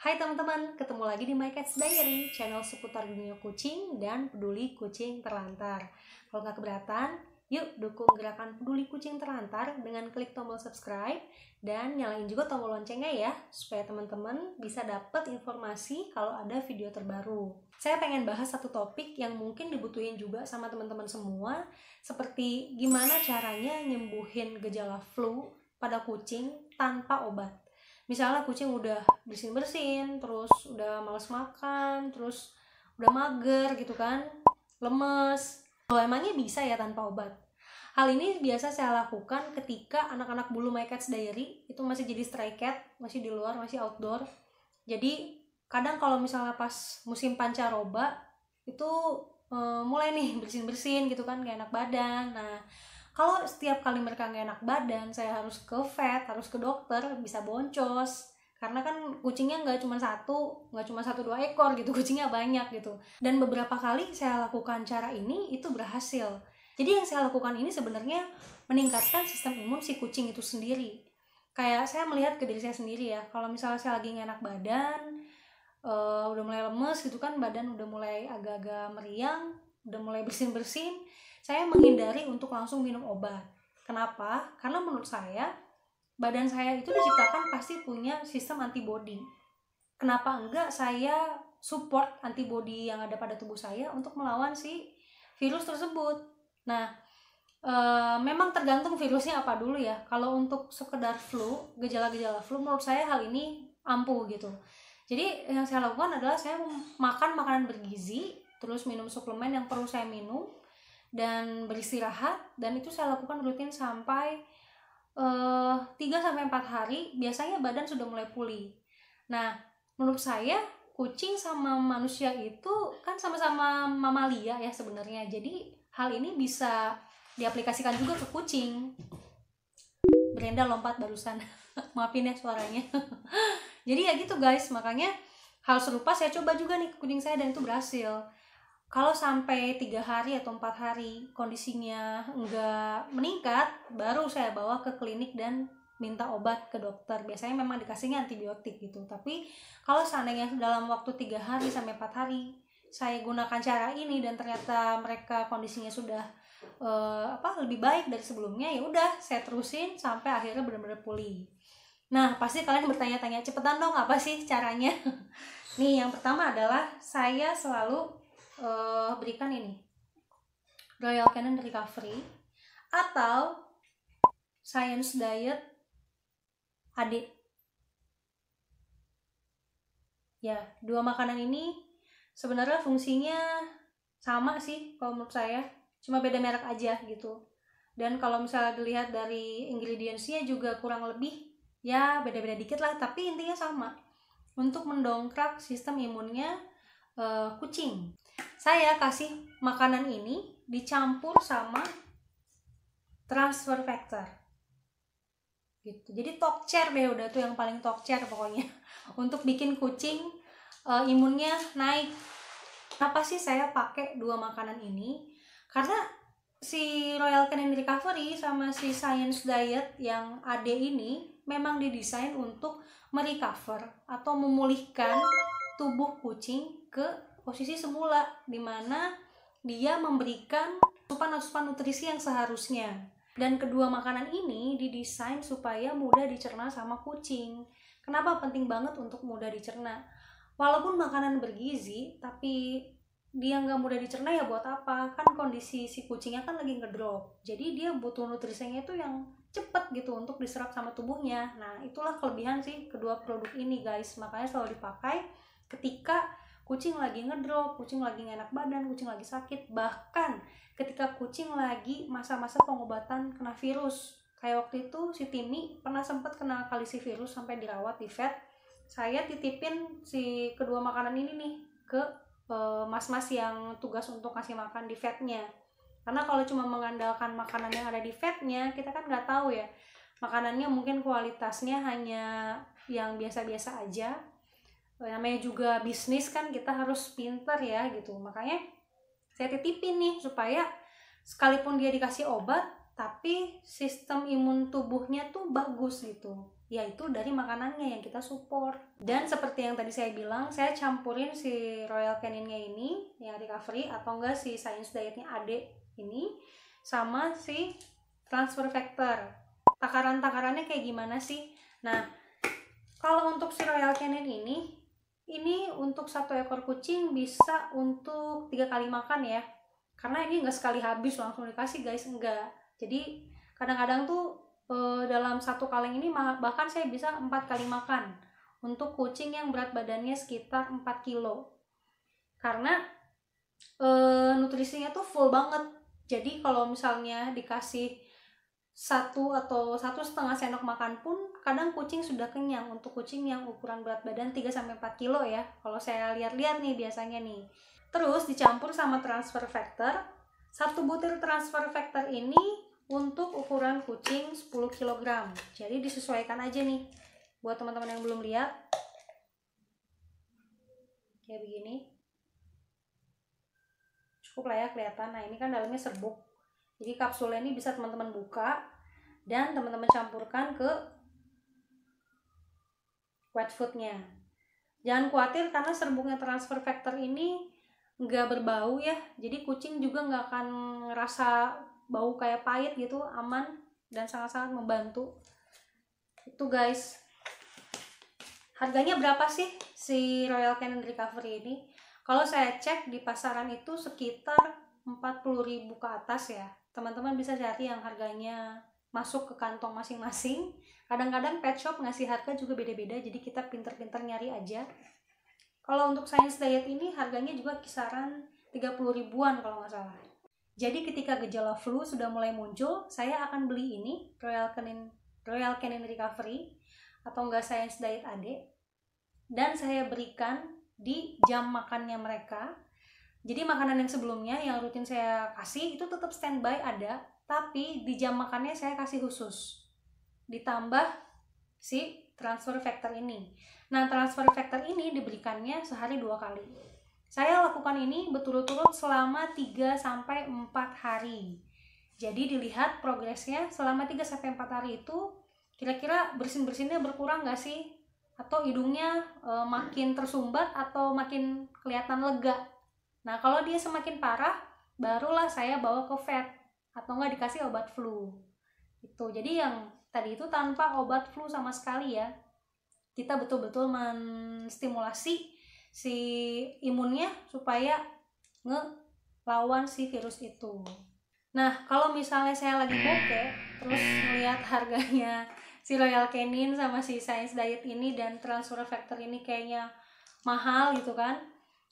Hai teman-teman, ketemu lagi di My Cat's Diary, channel seputar dunia kucing dan peduli kucing terlantar. Kalau nggak keberatan, yuk dukung gerakan peduli kucing terlantar dengan klik tombol subscribe dan nyalain juga tombol loncengnya ya, supaya teman-teman bisa dapat informasi kalau ada video terbaru. Saya pengen bahas satu topik yang mungkin dibutuhin juga sama teman-teman semua, seperti gimana caranya nyembuhin gejala flu pada kucing tanpa obat. Misalnya kucing udah bersin-bersin, terus udah males makan, terus udah mager gitu kan, lemes. Oh, emangnya bisa ya tanpa obat? Hal ini biasa saya lakukan ketika anak-anak bulu My Cat's Diary itu masih jadi stray cat, masih di luar, masih outdoor. Jadi kadang kalau misalnya pas musim pancaroba itu mulai nih bersin-bersin gitu kan, gak enak badan. Nah, kalau setiap kali mereka nggak enak badan, saya harus ke vet, harus ke dokter, bisa boncos. Karena kan kucingnya nggak cuma satu dua ekor gitu, kucingnya banyak gitu. Dan beberapa kali saya lakukan cara ini, itu berhasil. Jadi yang saya lakukan ini sebenarnya meningkatkan sistem imun si kucing itu sendiri. Kayak saya melihat ke diri saya sendiri ya, kalau misalnya saya lagi nggak enak badan, udah mulai lemes gitu kan, badan udah mulai agak-agak meriang, udah mulai bersin-bersin, saya menghindari untuk langsung minum obat. Kenapa? Karena menurut saya, badan saya itu diciptakan pasti punya sistem antibodi. Kenapa enggak saya support antibodi yang ada pada tubuh saya untuk melawan si virus tersebut. Nah, memang tergantung virusnya apa dulu ya. Kalau untuk sekedar flu, gejala-gejala flu, menurut saya hal ini ampuh gitu. Jadi yang saya lakukan adalah saya makan makanan bergizi, terus minum suplemen yang perlu saya minum, dan beristirahat, dan itu saya lakukan rutin sampai 3-4 hari, biasanya badan sudah mulai pulih. Nah, menurut saya kucing sama manusia itu kan sama-sama mamalia ya sebenarnya. Jadi hal ini bisa diaplikasikan juga ke kucing. Brenda lompat barusan. Maafin ya suaranya. Jadi ya gitu guys, makanya hal serupa saya coba juga nih ke kucing saya dan itu berhasil. Kalau sampai 3 hari atau 4 hari kondisinya nggak meningkat, baru saya bawa ke klinik dan minta obat ke dokter. Biasanya memang dikasihnya antibiotik gitu. Tapi kalau seandainya dalam waktu 3 hari sampai 4 hari saya gunakan cara ini dan ternyata mereka kondisinya sudah lebih baik dari sebelumnya, ya udah saya terusin sampai akhirnya benar-benar pulih. Nah, pasti kalian bertanya-tanya, cepetan dong apa sih caranya? Nih, yang pertama adalah saya selalu berikan ini Royal Canin Recovery atau Science Diet AD. Ya, dua makanan ini sebenarnya fungsinya sama sih kalau menurut saya, cuma beda merek aja gitu. Dan kalau misalnya dilihat dari ingredientsnya juga kurang lebih ya beda-beda dikit lah, tapi intinya sama, untuk mendongkrak sistem imunnya kucing. Saya kasih makanan ini dicampur sama transfer factor gitu. Jadi tokcer deh, udah tuh yang paling tokcer pokoknya untuk bikin kucing imunnya naik. Kenapa sih saya pakai dua makanan ini? Karena si Royal Canin Recovery sama si Science Diet yang AD ini memang didesain untuk merecover atau memulihkan tubuh kucing ke posisi semula, dimana dia memberikan asupan nutrisi yang seharusnya. Dan kedua makanan ini didesain supaya mudah dicerna sama kucing. Kenapa penting banget untuk mudah dicerna? Walaupun makanan bergizi, tapi dia nggak mudah dicerna ya buat apa? Kan kondisi si kucingnya kan lagi ngedrop, jadi dia butuh nutrisinya itu yang cepet gitu untuk diserap sama tubuhnya. Nah, itulah kelebihan sih kedua produk ini guys, makanya selalu dipakai ketika kucing lagi ngedrop, kucing lagi gak enak badan, kucing lagi sakit, bahkan ketika kucing lagi masa-masa pengobatan kena virus. Kayak waktu itu si Timmy pernah sempat kena kalisivirus sampai dirawat di vet. Saya titipin si kedua makanan ini nih ke mas-mas yang tugas untuk kasih makan di vetnya. Karena kalau cuma mengandalkan makanan yang ada di vetnya, kita kan nggak tahu ya, makanannya mungkin kualitasnya hanya yang biasa-biasa aja. Namanya juga bisnis kan, kita harus pinter ya gitu. Makanya saya titipin nih supaya sekalipun dia dikasih obat, tapi sistem imun tubuhnya tuh bagus gitu, yaitu dari makanannya yang kita support. Dan seperti yang tadi saya bilang, saya campurin si Royal Canin-nya ini yang recovery atau enggak si Science Diet-nya Ade ini sama si transfer factor. Takaran-takarannya kayak gimana sih? Nah, kalau untuk si Royal Canin ini untuk 1 ekor kucing bisa untuk 3 kali makan ya, karena ini nggak sekali habis langsung dikasih guys, enggak. Jadi kadang-kadang tuh dalam 1 kaleng ini bahkan saya bisa 4 kali makan untuk kucing yang berat badannya sekitar 4 kilo, karena nutrisinya tuh full banget. Jadi kalau misalnya dikasih 1 atau 1,5 sendok makan pun kadang kucing sudah kenyang untuk kucing yang ukuran berat badan 3-4 kilo ya, kalau saya lihat-lihat nih biasanya nih. Terus dicampur sama transfer factor. 1 butir transfer factor ini untuk ukuran kucing 10 kg. Jadi disesuaikan aja nih buat teman-teman yang belum lihat. Kayak begini. Cukup lah ya kelihatan. Nah, ini kan dalamnya serbuk. Jadi kapsulnya ini bisa teman-teman buka dan teman-teman campurkan ke wet foodnya. Jangan khawatir karena serbuknya transfer factor ini nggak berbau ya, jadi kucing juga nggak akan ngerasa bau kayak pahit gitu, aman dan sangat-sangat membantu. Itu guys. Harganya berapa sih si Royal Canin Recovery ini? Kalau saya cek di pasaran itu sekitar 40.000 ke atas ya. Teman-teman bisa cari yang harganya masuk ke kantong masing-masing. Kadang-kadang pet shop ngasih harga juga beda-beda, jadi kita pinter-pinter nyari aja. Kalau untuk Science Diet ini harganya juga kisaran 30 ribuan kalau nggak salah. Jadi ketika gejala flu sudah mulai muncul, saya akan beli ini Royal Canin Recovery atau enggak Science Diet AD, dan saya berikan di jam makannya mereka. Jadi makanan yang sebelumnya yang rutin saya kasih itu tetap standby ada, tapi di jam makannya saya kasih khusus. Ditambah si transfer factor ini. Nah, transfer factor ini diberikannya sehari 2 kali. Saya lakukan ini berturut-turut selama 3-4 hari. Jadi dilihat progresnya selama 3-4 hari itu kira-kira bersin-bersinnya berkurang nggak sih? Atau hidungnya makin tersumbat atau makin kelihatan lega. Nah, kalau dia semakin parah, barulah saya bawa ke vet atau nggak dikasih obat flu. Itu. Jadi yang tadi itu tanpa obat flu sama sekali ya. Kita betul-betul menstimulasi si imunnya supaya ngelawan si virus itu. Nah, kalau misalnya saya lagi bokeh terus melihat harganya si Royal Canin sama si Science Diet ini dan transfer factor ini kayaknya mahal gitu kan,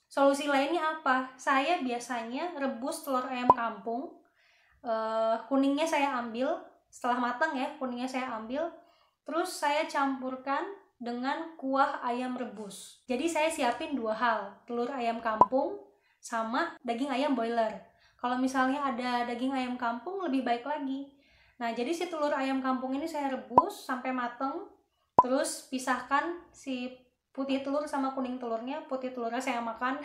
solusi lainnya apa? Saya biasanya rebus telur ayam kampung. Kuningnya saya ambil setelah matang ya, kuningnya saya ambil, terus saya campurkan dengan kuah ayam rebus. Jadi saya siapin 2 hal, telur ayam kampung sama daging ayam boiler. Kalau misalnya ada daging ayam kampung lebih baik lagi. Nah, jadi si telur ayam kampung ini saya rebus sampai mateng, terus pisahkan si putih telur sama kuning telurnya. Putih telurnya saya makan,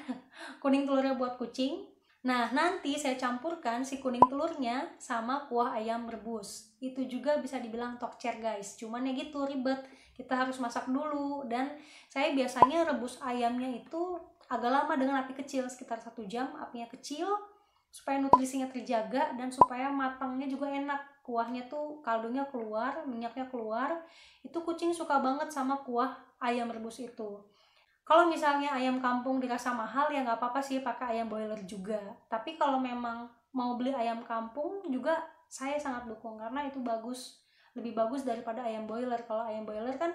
kuning telurnya buat kucing. Nah, nanti saya campurkan si kuning telurnya sama kuah ayam rebus. Itu juga bisa dibilang tokcer guys, cuman ya gitu ribet, kita harus masak dulu. Dan saya biasanya rebus ayamnya itu agak lama dengan api kecil, sekitar 1 jam, apinya kecil supaya nutrisinya terjaga dan supaya matangnya juga enak. Kuahnya tuh kaldunya keluar, minyaknya keluar. Itu kucing suka banget sama kuah ayam rebus itu. Kalau misalnya ayam kampung dirasa mahal ya nggak apa-apa sih pakai ayam boiler juga. Tapi kalau memang mau beli ayam kampung juga saya sangat dukung karena itu bagus, lebih bagus daripada ayam boiler. Kalau ayam boiler kan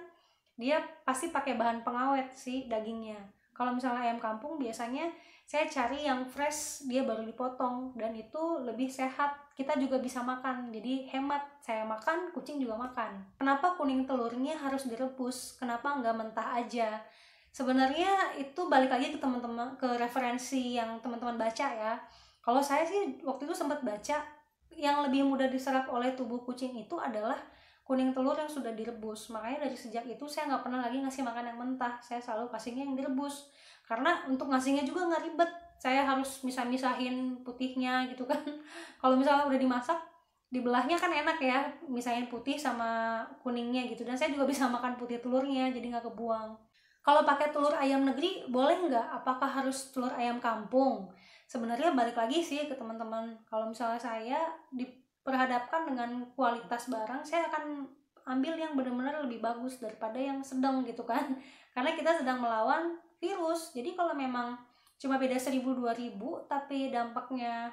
dia pasti pakai bahan pengawet sih dagingnya. Kalau misalnya ayam kampung biasanya saya cari yang fresh, dia baru dipotong dan itu lebih sehat. Kita juga bisa makan, jadi hemat. Saya makan, kucing juga makan. Kenapa kuning telurnya harus direbus? Kenapa nggak mentah aja? Sebenarnya itu balik lagi ke teman-teman, ke referensi yang teman-teman baca ya. Kalau saya sih waktu itu sempat baca yang lebih mudah diserap oleh tubuh kucing itu adalah kuning telur yang sudah direbus. Makanya dari sejak itu saya nggak pernah lagi ngasih makan yang mentah. Saya selalu kasihnya yang direbus. Karena untuk ngasihnya juga nggak ribet. Saya harus misah-misahin putihnya gitu kan. Kalau misalnya udah dimasak, dibelahnya kan enak ya, misalnya putih sama kuningnya gitu, dan saya juga bisa makan putih telurnya jadi nggak kebuang. Kalau pakai telur ayam negeri boleh nggak? Apakah harus telur ayam kampung? Sebenarnya balik lagi sih ke teman-teman. Kalau misalnya saya diperhadapkan dengan kualitas barang, saya akan ambil yang benar-benar lebih bagus daripada yang sedang gitu kan. Karena kita sedang melawan virus. Jadi kalau memang cuma beda 1000-2000 tapi dampaknya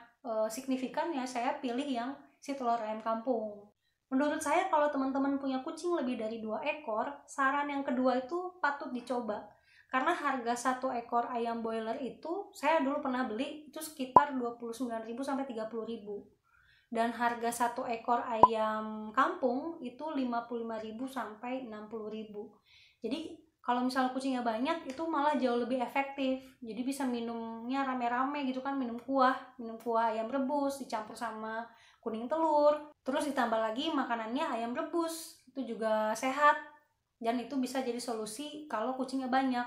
signifikan, ya saya pilih yang si telur ayam kampung. Menurut saya kalau teman-teman punya kucing lebih dari 2 ekor, saran yang kedua itu patut dicoba. Karena harga 1 ekor ayam boiler itu, saya dulu pernah beli, itu sekitar 29.000 sampai 30.000. Dan harga 1 ekor ayam kampung itu 55.000 sampai 60.000. Jadi kalau misalnya kucingnya banyak, itu malah jauh lebih efektif. Jadi bisa minumnya rame-rame gitu kan, minum kuah ayam rebus dicampur sama kuning telur, terus ditambah lagi makanannya ayam rebus, itu juga sehat, dan itu bisa jadi solusi kalau kucingnya banyak.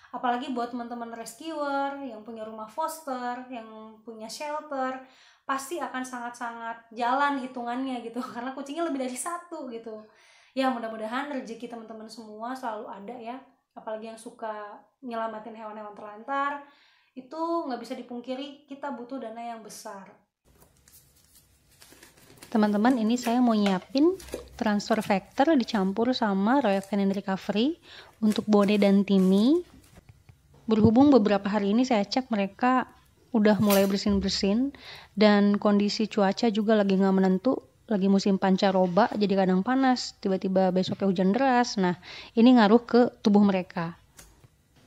Apalagi buat teman-teman rescuer yang punya rumah foster, yang punya shelter, pasti akan sangat-sangat jalan hitungannya gitu karena kucingnya lebih dari 1 gitu. Ya mudah-mudahan rezeki teman-teman semua selalu ada ya, apalagi yang suka nyelamatin hewan-hewan terlantar. Itu nggak bisa dipungkiri, kita butuh dana yang besar. Teman-teman, ini saya mau nyiapin transfer factor dicampur sama Royal Canin Recovery untuk Bone dan Timmy. Berhubung beberapa hari ini saya cek mereka udah mulai bersin-bersin, dan kondisi cuaca juga lagi nggak menentu, lagi musim pancaroba, jadi kadang panas, tiba-tiba besoknya hujan deras. Nah, ini ngaruh ke tubuh mereka.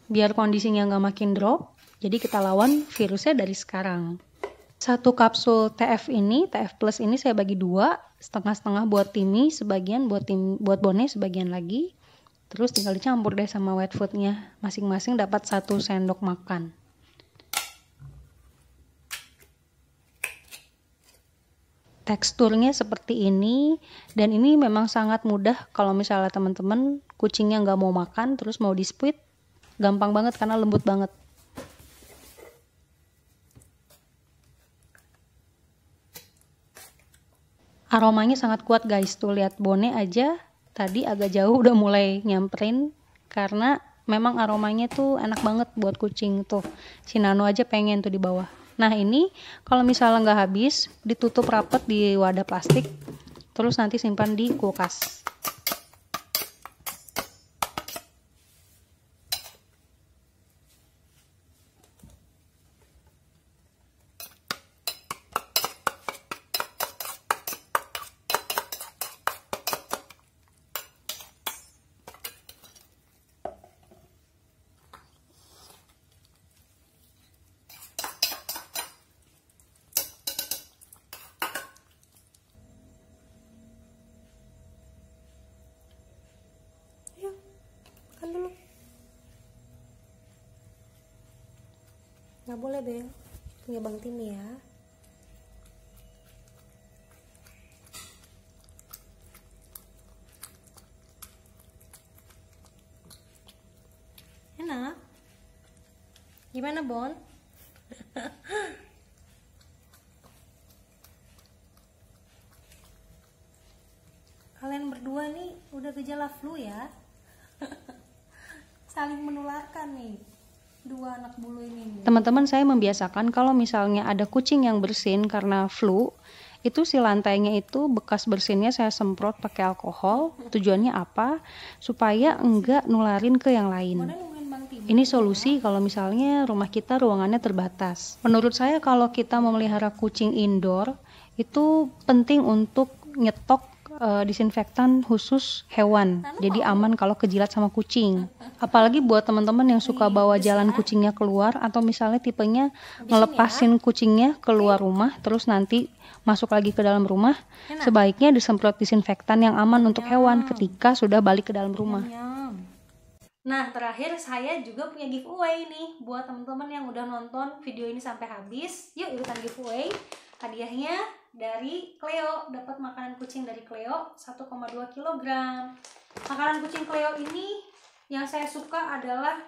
Biar kondisinya nggak makin drop, jadi kita lawan virusnya dari sekarang. 1 kapsul TF Plus ini saya bagi 2, setengah-setengah buat Timmy, sebagian buat Bone, sebagian lagi. Terus tinggal dicampur deh sama wet foodnya, masing-masing dapat 1 sendok makan. Teksturnya seperti ini, dan ini memang sangat mudah kalau misalnya teman-teman kucingnya nggak mau makan terus mau di-split, gampang banget karena lembut banget. Aromanya sangat kuat guys, tuh lihat Bone aja tadi agak jauh udah mulai nyamperin, karena memang aromanya tuh enak banget buat kucing. Tuh si Nano aja pengen tuh di bawah. Nah ini kalau misalnya nggak habis, ditutup rapet di wadah plastik, terus nanti simpan di kulkas. Dulu nggak boleh Bel, punya Bang Timmy ya. Enak gimana Bon? Kalian berdua nih udah gejala flu ya. Saling menularkan nih 2 anak bulu ini. Teman-teman, saya membiasakan kalau misalnya ada kucing yang bersin karena flu, itu si lantainya itu bekas bersinnya saya semprot pakai alkohol. Tujuannya apa? Supaya enggak nularin ke yang lain. Ini solusi kalau misalnya rumah kita ruangannya terbatas. Menurut saya kalau kita memelihara kucing indoor, itu penting untuk nyetok disinfektan khusus hewan, jadi aman kalau kejilat sama kucing. Apalagi buat teman-teman yang suka bawa jalan kucingnya keluar, atau misalnya tipenya ngelepasin kucingnya keluar rumah terus nanti masuk lagi ke dalam rumah, sebaiknya disemprot disinfektan yang aman untuk hewan ketika sudah balik ke dalam rumah. Nah, terakhir saya juga punya giveaway nih buat teman-teman yang udah nonton video ini sampai habis. Yuk ikutan giveaway. Hadiahnya dari Cleo, dapat makanan kucing dari Cleo 1,2 kg. Makanan kucing Cleo ini yang saya suka adalah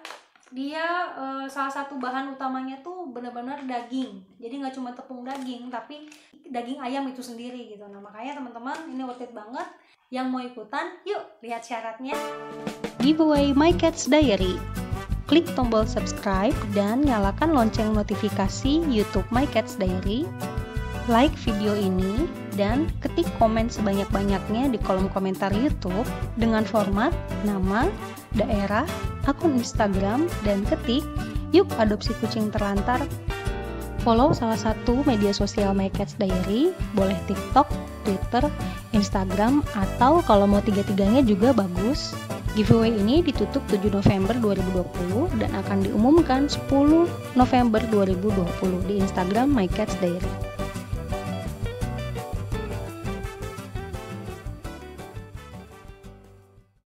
dia salah satu bahan utamanya tuh benar-benar daging. Jadi nggak cuma tepung daging, tapi daging ayam itu sendiri gitu. Nah makanya teman-teman ini worth it banget. Yang mau ikutan, yuk lihat syaratnya. Giveaway My Cats Diary. Klik tombol subscribe dan nyalakan lonceng notifikasi YouTube My Cats Diary. Like video ini dan ketik komen sebanyak-banyaknya di kolom komentar YouTube dengan format nama, daerah, akun Instagram, dan ketik "Yuk Adopsi Kucing Terlantar". Follow salah satu media sosial My Cats Diary, boleh TikTok, Twitter, Instagram, atau kalau mau tiga-tiganya juga bagus. Giveaway ini ditutup 7 November 2020 dan akan diumumkan 10 November 2020 di Instagram My Cats Diary.